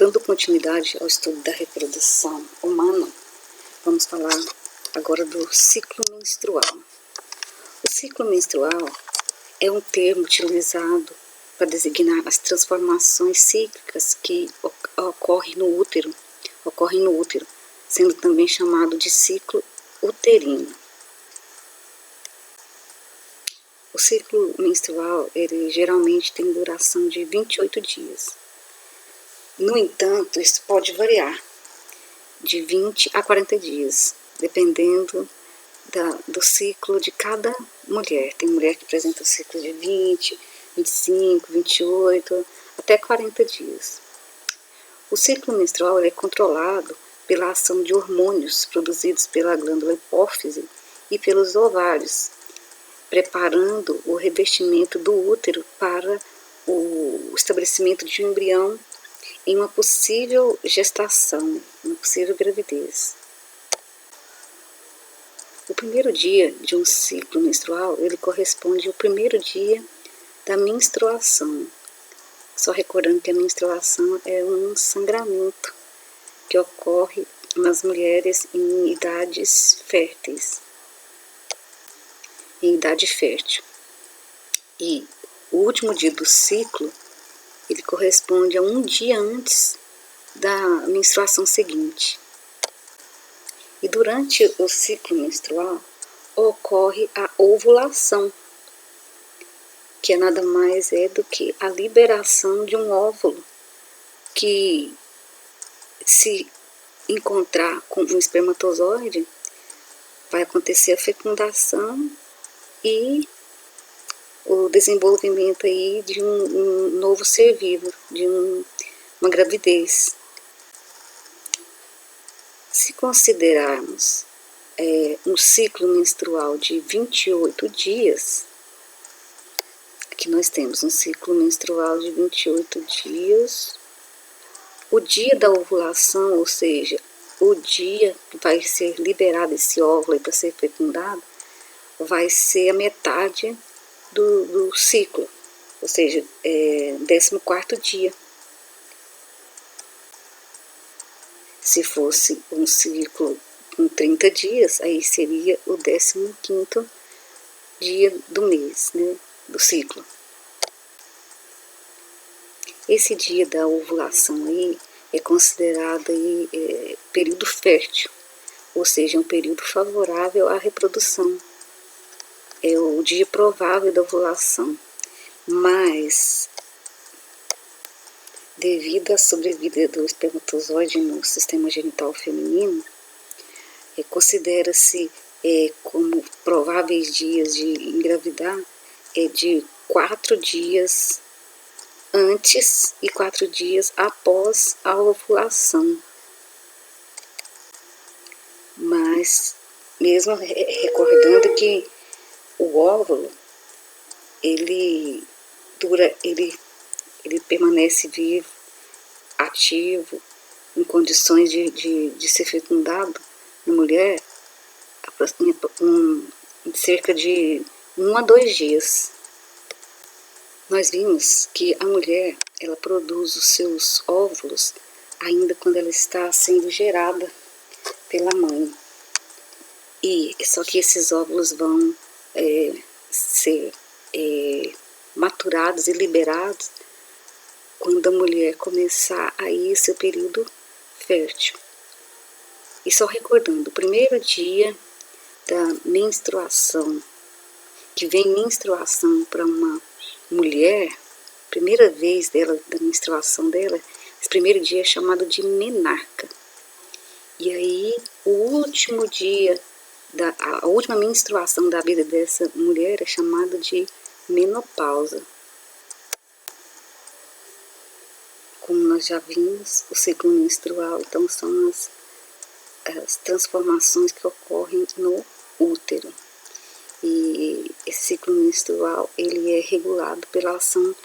Dando continuidade ao estudo da reprodução humana, vamos falar agora do ciclo menstrual. O ciclo menstrual é um termo utilizado para designar as transformações cíclicas que ocorrem no útero, sendo também chamado de ciclo uterino. O ciclo menstrual, ele geralmente tem duração de 28 dias. No entanto, isso pode variar de 20 a 40 dias, dependendo do ciclo de cada mulher. Tem mulher que apresenta o ciclo de 20, 25, 28, até 40 dias. O ciclo menstrual é controlado pela ação de hormônios produzidos pela glândula hipófise e pelos ovários, preparando o revestimento do útero para o estabelecimento de um embrião em uma possível gestação, uma possível gravidez. O primeiro dia de um ciclo menstrual, ele corresponde ao primeiro dia da menstruação. Só recordando que a menstruação é um sangramento que ocorre nas mulheres em idades férteis, em idade fértil. E o último dia do ciclo, ele corresponde a um dia antes da menstruação seguinte. E durante o ciclo menstrual ocorre a ovulação, que é nada mais do que a liberação de um óvulo que, se encontrar com um espermatozoide, vai acontecer a fecundação e o desenvolvimento aí de um novo ser vivo, de uma gravidez. Se considerarmos um ciclo menstrual de 28 dias, aqui nós temos um ciclo menstrual de 28 dias, o dia da ovulação, ou seja, o dia que vai ser liberado esse óvulo para ser fecundado, vai ser a metade do ciclo, ou seja, 14º dia. Se fosse um ciclo com 30 dias, aí seria o 15º dia do mês, né, do ciclo. Esse dia da ovulação aí é considerado aí, período fértil, ou seja, um período favorável à reprodução. É o dia provável da ovulação, mas devido à sobrevida do espermatozoide no sistema genital feminino, considera-se como prováveis dias de engravidar de 4 dias antes e 4 dias após a ovulação. Mas, mesmo recordando que o óvulo, ele permanece vivo, ativo, em condições de ser fecundado na mulher em cerca de 1 a 2 dias. Nós vimos que a mulher, ela produz os seus óvulos ainda quando ela está sendo gerada pela mãe. E só que esses óvulos vão ser maturados e liberados quando a mulher começar aí seu período fértil. E só recordando, o primeiro dia da menstruação, que vem menstruação para uma mulher, primeira vez da menstruação dela, esse primeiro dia é chamado de menarca. E aí, o último dia, a última menstruação da vida dessa mulher é chamada de menopausa. Como nós já vimos, o ciclo menstrual, então, são as transformações que ocorrem no útero. E esse ciclo menstrual, ele é regulado pela ação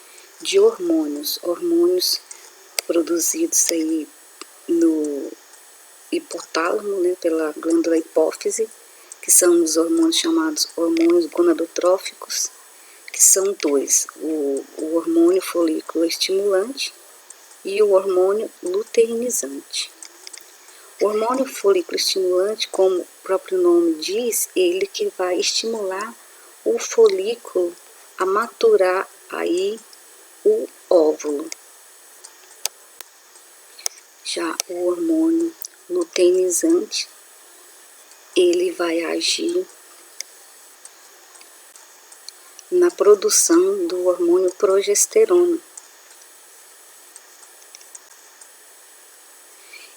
de hormônios produzidos aí no hipotálamo, né, pela glândula hipófise, que são os hormônios chamados hormônios gonadotróficos, que são 2, o hormônio folículo estimulante e o hormônio luteinizante. O hormônio folículo estimulante, como o próprio nome diz, ele que vai estimular o folículo a maturar aí o óvulo. Já o hormônio luteinizante, ele vai agir na produção do hormônio progesterona.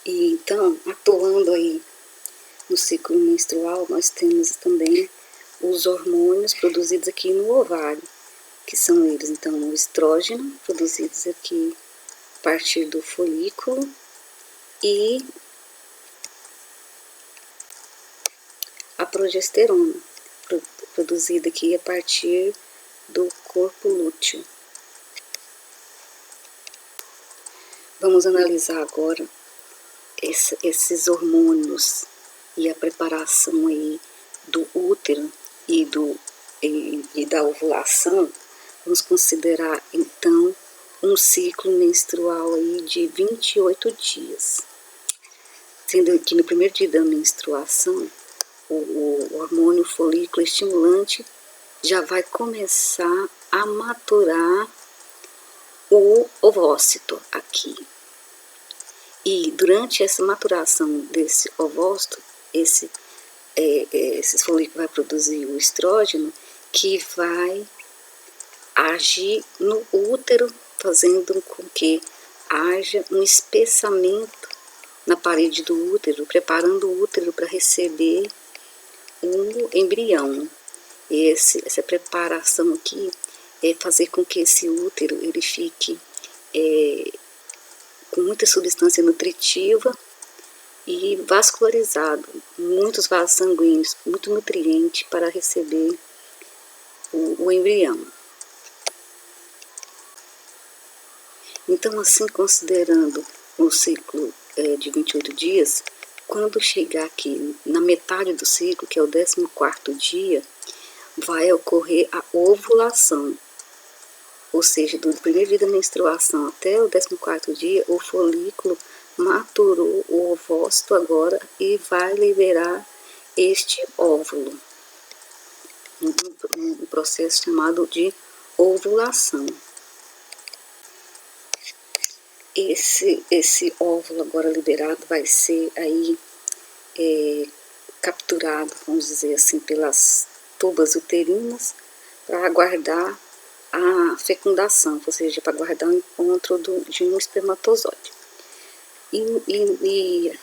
E então, atuando aí no ciclo menstrual, nós temos também os hormônios produzidos aqui no ovário, que são eles, então, o estrógeno, produzidos aqui a partir do folículo, e a progesterona, produzida aqui a partir do corpo lúteo. Vamos analisar agora esses hormônios e a preparação aí do útero e da ovulação. Vamos considerar então um ciclo menstrual aí de 28 dias. Sendo que no primeiro dia da menstruação, o hormônio folículo estimulante já vai começar a maturar o ovócito aqui. E durante essa maturação desse ovócito, esse folículo vai produzir o estrógeno, que vai agir no útero, fazendo com que haja um espessamento na parede do útero, preparando o útero para receber um embrião. Essa preparação aqui é fazer com que esse útero ele fique com muita substância nutritiva e vascularizado, muitos vasos sanguíneos, muito nutriente para receber o embrião. Então, assim, considerando o ciclo de 28 dias, quando chegar aqui na metade do ciclo, que é o 14º dia, vai ocorrer a ovulação. Ou seja, do primeiro dia da menstruação até o 14º dia, o folículo maturou o ovócito agora e vai liberar este óvulo. Um processo chamado de ovulação. Esse óvulo agora liberado vai ser aí capturado, vamos dizer assim, pelas tubas uterinas para aguardar a fecundação, ou seja, para aguardar o encontro de um espermatozoide. E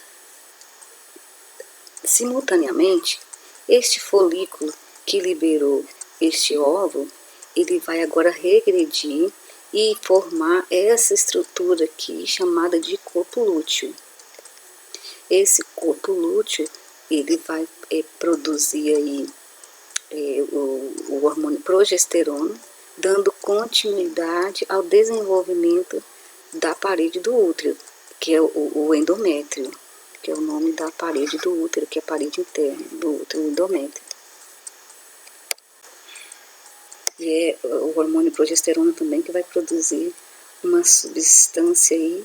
simultaneamente, este folículo que liberou este óvulo, ele vai agora regredir e formar essa estrutura aqui chamada de corpo lúteo. Esse corpo lúteo, ele vai produzir aí o hormônio progesterona, dando continuidade ao desenvolvimento da parede do útero, que é o endométrio, que é o nome da parede do útero, que é a parede interna do útero, o endométrio. E é o hormônio progesterona também que vai produzir uma substância aí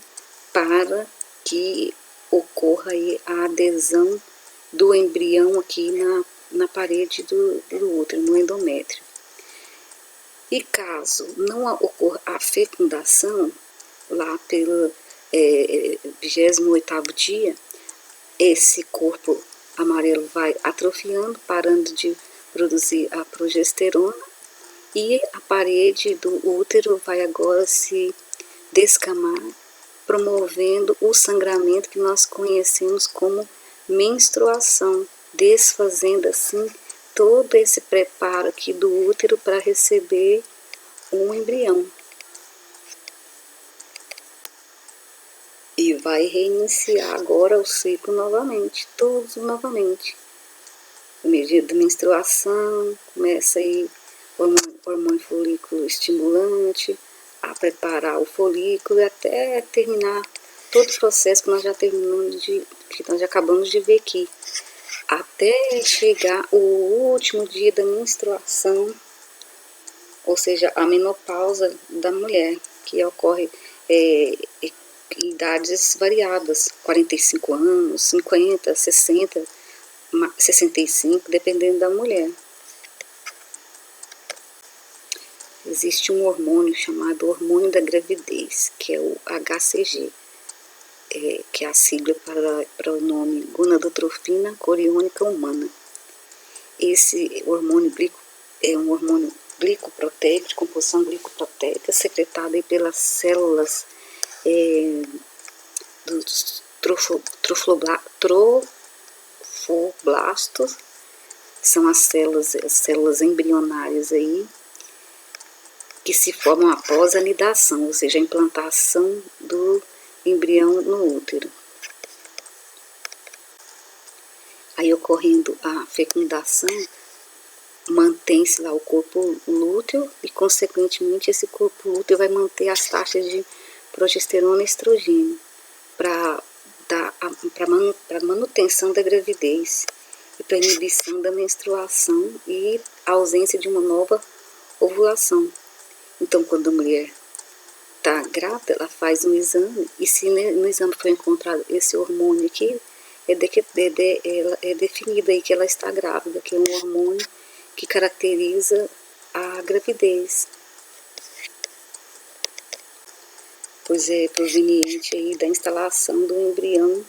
para que ocorra aí a adesão do embrião aqui na parede do útero, no endométrio. E caso não ocorra a fecundação, lá pelo 28º dia, esse corpo amarelo vai atrofiando, parando de produzir a progesterona, e a parede do útero vai agora se descamar, promovendo o sangramento que nós conhecemos como menstruação, desfazendo assim todo esse preparo aqui do útero para receber um embrião. E vai reiniciar agora o ciclo novamente, tudo novamente. No dia da menstruação, começa aí o hormônio folículo estimulante a preparar o folículo até terminar todo o processo que nós já acabamos de ver aqui, até chegar o último dia da menstruação, ou seja, a menopausa da mulher, que ocorre em idades variadas, 45 anos, 50, 60, 65, dependendo da mulher. Existe um hormônio chamado hormônio da gravidez, que é o HCG, que é a sigla para o nome gonadotrofina coriônica humana. Esse hormônio é um hormônio glicoproteico, de composição glicoproteica, secretado aí pelas células dos trofoblastos, são as células embrionárias aí, que se formam após a nidação, ou seja, a implantação do embrião no útero. Aí, ocorrendo a fecundação, mantém-se lá o corpo lúteo e, consequentemente, esse corpo lúteo vai manter as taxas de progesterona e estrogênio para manutenção da gravidez e para inibição da menstruação e a ausência de uma nova ovulação. Então, quando a mulher está grávida, ela faz um exame, e se no exame for encontrado esse hormônio aqui, é definido aí que ela está grávida, que é um hormônio que caracteriza a gravidez, pois é proveniente aí da instalação do embrião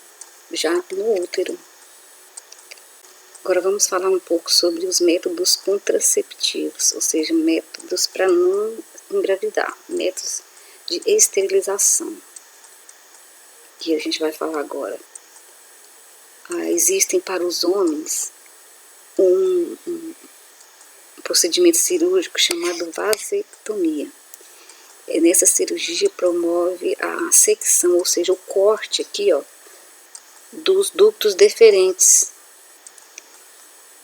já no útero. Agora vamos falar um pouco sobre os métodos contraceptivos, ou seja, métodos para não engravidar, métodos de esterilização, que a gente vai falar agora. Existem para os homens um procedimento cirúrgico chamado vasectomia. Nessa cirurgia promove a secção, ou seja, o corte aqui, dos ductos deferentes,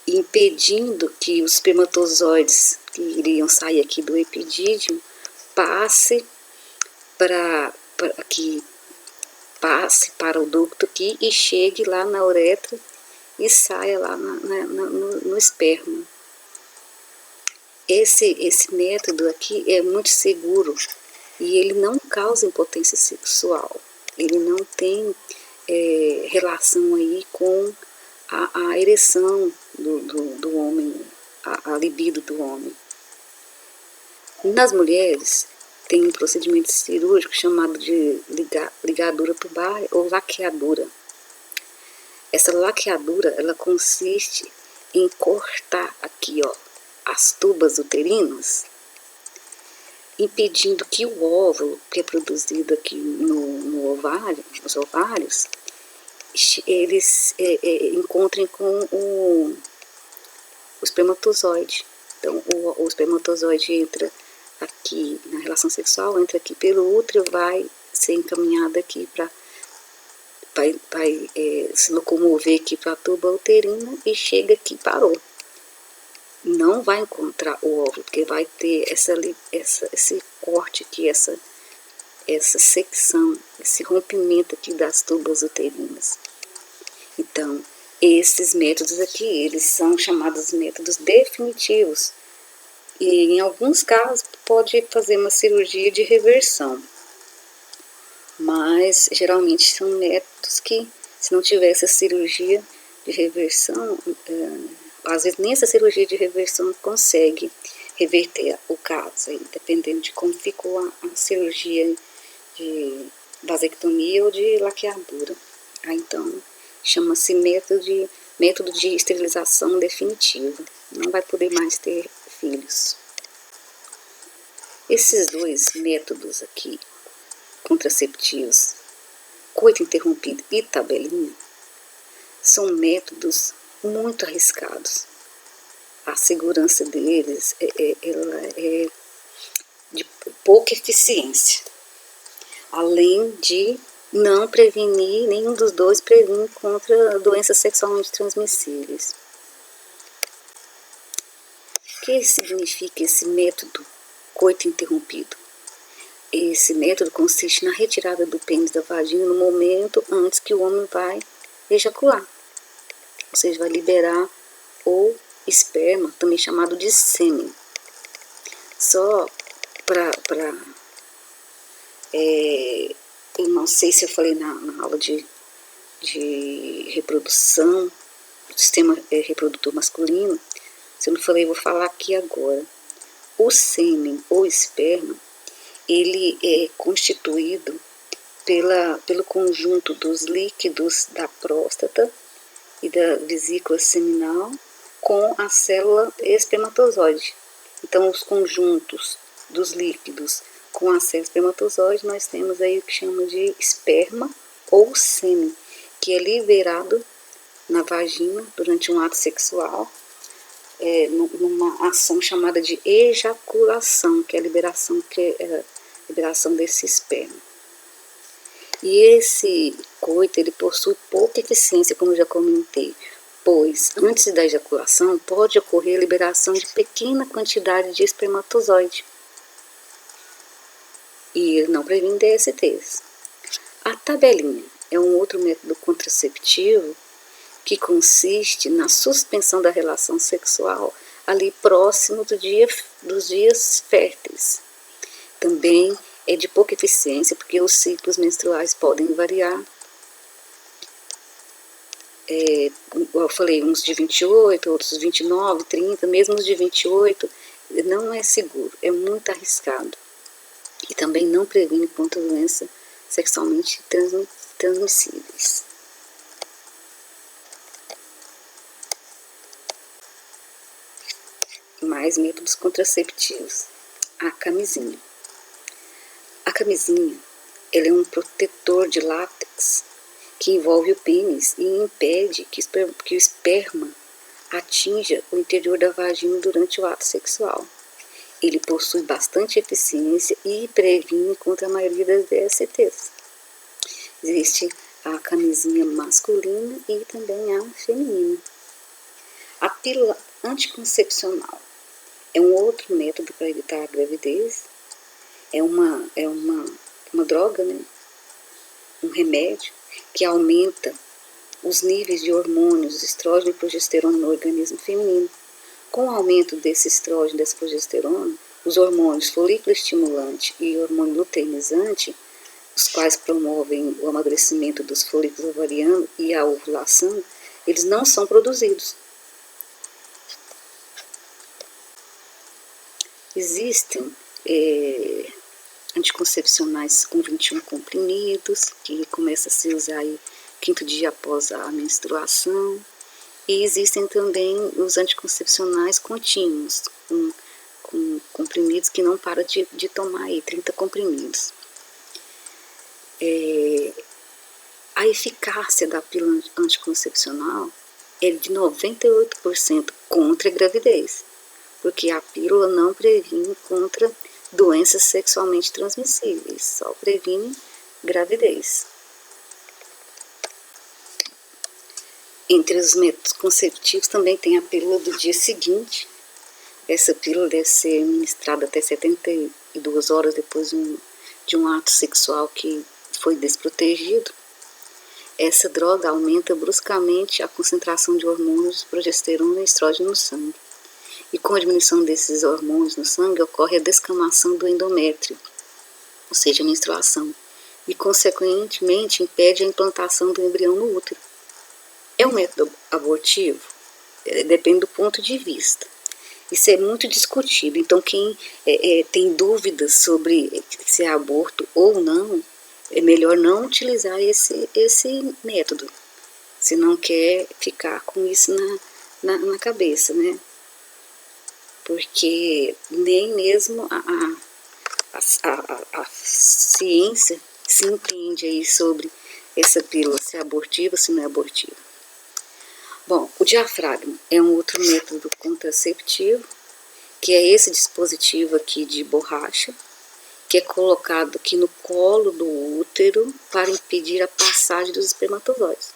impedindo que os espermatozoides que iriam sair aqui do epidídimo passe para o ducto aqui e chegue lá na uretra e saia lá no esperma. Esse método aqui é muito seguro e ele não causa impotência sexual. Ele não tem relação aí com a ereção do homem, a libido do homem. Nas mulheres, tem um procedimento cirúrgico chamado de ligadura tubária ou laqueadura. Essa laqueadura, ela consiste em cortar aqui, as tubas uterinas, impedindo que o óvulo, que é produzido aqui no ovário, nos ovários, eles encontrem com o espermatozoide. Então, o espermatozoide entra aqui na relação sexual, entra aqui pelo útero, vai ser encaminhado aqui vai se locomover aqui para a tuba uterina e chega aqui e parou. Não vai encontrar o óvulo, porque vai ter esse corte aqui, essa secção, esse rompimento aqui das tubas uterinas. Então, esses métodos aqui, eles são chamados métodos definitivos. E em alguns casos pode fazer uma cirurgia de reversão. Mas geralmente são métodos que, se não tiver essa cirurgia de reversão, às vezes nem essa cirurgia de reversão consegue reverter o caso, aí, dependendo de como ficou a cirurgia de vasectomia ou de laqueadura. Então, chama-se método de esterilização definitiva. Não vai poder mais ter filhos. Esses dois métodos aqui, contraceptivos, coito interrompido e tabelinha, são métodos muito arriscados. A segurança deles ela é de pouca eficiência, além de não prevenir, nenhum dos dois previne contra doenças sexualmente transmissíveis. O que significa esse método coito interrompido? Esse método consiste na retirada do pênis da vagina no momento antes que o homem vai ejacular. Ou seja, vai liberar o esperma, também chamado de sêmen. Só para sei se eu falei na aula de reprodução, do sistema reprodutor masculino. Se eu não falei, eu vou falar aqui agora. O sêmen ou esperma, ele é constituído pelo conjunto dos líquidos da próstata e da vesícula seminal com a célula espermatozoide. Então, os conjuntos dos líquidos com a célula espermatozoide, nós temos aí o que chama de esperma ou sêmen, que é liberado na vagina durante um ato sexual, numa ação chamada de ejaculação, que é a liberação desse esperma. E esse coito, ele possui pouca eficiência, como eu já comentei, pois antes da ejaculação pode ocorrer a liberação de pequena quantidade de espermatozoide e não previne DSTs. A tabelinha é um outro método contraceptivo que consiste na suspensão da relação sexual ali próximo dos dias férteis. Também é de pouca eficiência, porque os ciclos menstruais podem variar. Eu falei, uns de 28, outros de 29, 30, mesmo os de 28, não é seguro, é muito arriscado. E também não previne contra doenças sexualmente transmissíveis. Mais métodos contraceptivos. A camisinha. A camisinha, ela é um protetor de látex que envolve o pênis e impede que o esperma atinja o interior da vagina durante o ato sexual. Ele possui bastante eficiência e previne contra a maioria das DSTs. Existe a camisinha masculina e também a feminina. A pílula anticoncepcional é um outro método para evitar a gravidez. É uma droga, né? Um remédio que aumenta os níveis de hormônios, estrógeno e progesterona no organismo feminino. Com o aumento desse estrógeno e dessa progesterona, os hormônios folículo estimulante e hormônio luteinizante, os quais promovem o amadurecimento dos folículos ovarianos e a ovulação, eles não são produzidos. Existem anticoncepcionais com 21 comprimidos, que começa a se usar aí 5º dia após a menstruação. E existem também os anticoncepcionais contínuos, com comprimidos que não para de tomar aí, 30 comprimidos. A eficácia da pílula anticoncepcional é de 98% contra a gravidez, porque a pílula não previne contra doenças sexualmente transmissíveis, só previne gravidez. Entre os métodos conceptivos também tem a pílula do dia seguinte. Essa pílula deve ser ministrada até 72 horas depois de um ato sexual que foi desprotegido. Essa droga aumenta bruscamente a concentração de hormônios progesterona e estrógeno no sangue. E com a diminuição desses hormônios no sangue ocorre a descamação do endométrio, ou seja, a menstruação, e consequentemente impede a implantação do embrião no útero. É um método abortivo? Depende do ponto de vista. Isso é muito discutido. Então, quem tem dúvidas sobre se é aborto ou não, é melhor não utilizar esse método, se não quer ficar com isso na cabeça, né? Porque nem mesmo a ciência se entende aí sobre essa pílula, se é abortiva ou se não é abortiva. Bom, o diafragma é um outro método contraceptivo, que é esse dispositivo aqui de borracha, que é colocado aqui no colo do útero para impedir a passagem dos espermatozoides.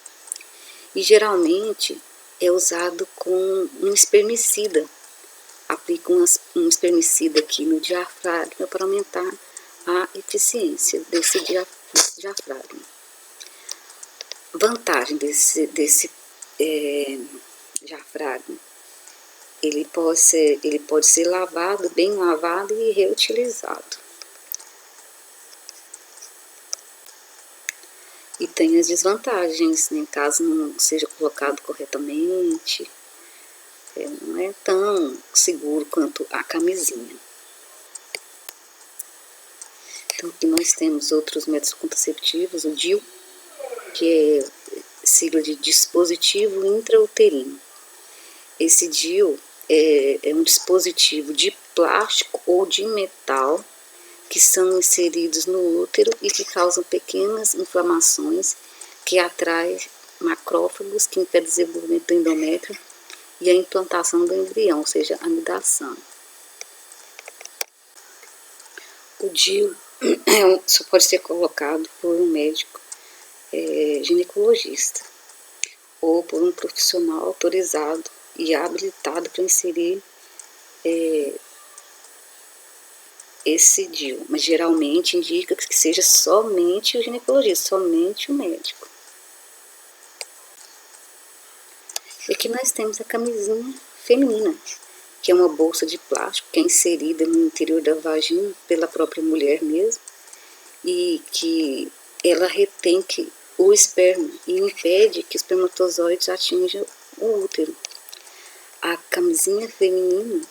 E geralmente é usado com um espermicida. Aplica um espermicida aqui no diafragma para aumentar a eficiência desse diafragma. Vantagem desse diafragma: ele pode ser lavado, bem lavado e reutilizado. E tem as desvantagens, né, caso não seja colocado corretamente, não é tão seguro quanto a camisinha. Então aqui nós temos outros métodos contraceptivos, o DIU, que é sigla de dispositivo intrauterino. Esse DIU é um dispositivo de plástico ou de metal que são inseridos no útero e que causam pequenas inflamações que atraem macrófagos, que impedem o desenvolvimento do endométrio e a implantação do embrião, ou seja, a anidação. O DIU só pode ser colocado por um médico ginecologista ou por um profissional autorizado e habilitado para inserir esse DIU, mas geralmente indica que seja somente o ginecologista, somente o médico. E aqui nós temos a camisinha feminina, que é uma bolsa de plástico que é inserida no interior da vagina pela própria mulher mesmo, e que ela retém o esperma e impede que os espermatozoides atinjam o útero. A camisinha feminina,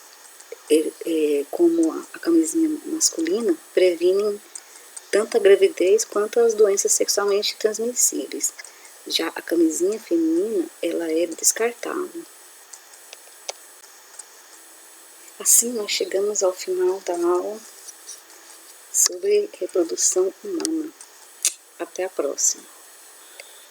como a camisinha masculina, previne tanto a gravidez quanto as doenças sexualmente transmissíveis. Já a camisinha feminina, ela é descartável. Assim, nós chegamos ao final da aula sobre reprodução humana. Até a próxima.